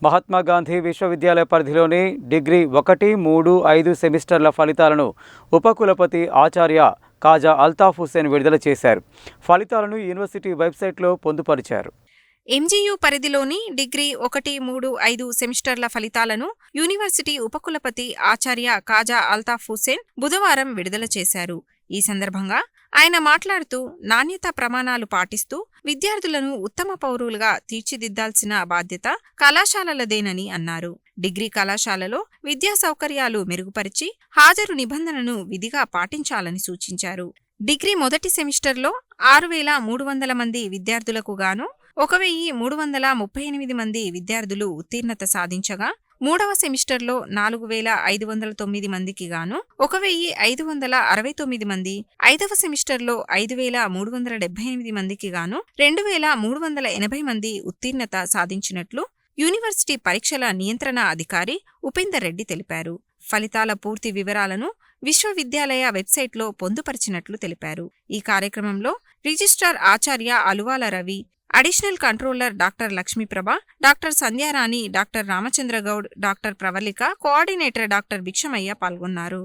మహాత్మా గాంధీ విశ్వవిద్యాలయ పరిధిలోని డిగ్రీ 1, 3, 5 సెమిస్టర్ల ఫలితాలను ఉపకులపతి ఆచార్య కాజా అల్తాఫ్ హుస్సేన్ విడుదల చేశారు. ఫలితాలను యూనివర్సిటీ వెబ్సైట్లో పొందుపరిచారు. ఎంజీయూ పరిధిలోని డిగ్రీ 1, 3, 5 సెమిస్టర్ల ఫలితాలను యూనివర్సిటీ ఉపకులపతి ఆచార్య కాజా అల్తాఫ్ హుస్సేన్ బుధవారం విడుదల చేశారు. ఈ సందర్భంగా ఆయన మాట్లాడుతూ నాణ్యతా ప్రమాణాలు పాటిస్తూ విద్యార్థులను ఉత్తమ పౌరులుగా తీర్చిదిద్దాల్సిన బాధ్యత కళాశాలలదేనని అన్నారు. డిగ్రీ కళాశాలలో విద్యా సౌకర్యాలు మెరుగుపరిచి హాజరు నిబంధనను విధిగా పాటించాలని సూచించారు. డిగ్రీ మొదటి సెమిస్టర్లో 6,300 మంది విద్యార్థులకు గాను 1,338 మంది విద్యార్థులు ఉత్తీర్ణత సాధించగా, మూడవ సెమిస్టర్లో 4,509 మందికి గాను 1,569 మంది, ఐదవ సెమిస్టర్లో 5,378 మందికి గాను 2,380 మంది ఉత్తీర్ణత సాధించినట్లు యూనివర్సిటీ పరీక్షల నియంత్రణ అధికారి ఉపేందర్ రెడ్డి తెలిపారు. ఫలితాల పూర్తి వివరాలను విశ్వవిద్యాలయ వెబ్సైట్లో పొందుపరిచినట్లు తెలిపారు. ఈ కార్యక్రమంలో రిజిస్ట్రార్ ఆచార్య Aluvala Ravi, additional controller doctor Lakshmiprabha, doctor Sandhyarani, doctor Ramachandragoud, doctor Pravalika, coordinator doctor Bhikshamaiah పాల్గొన్నారు.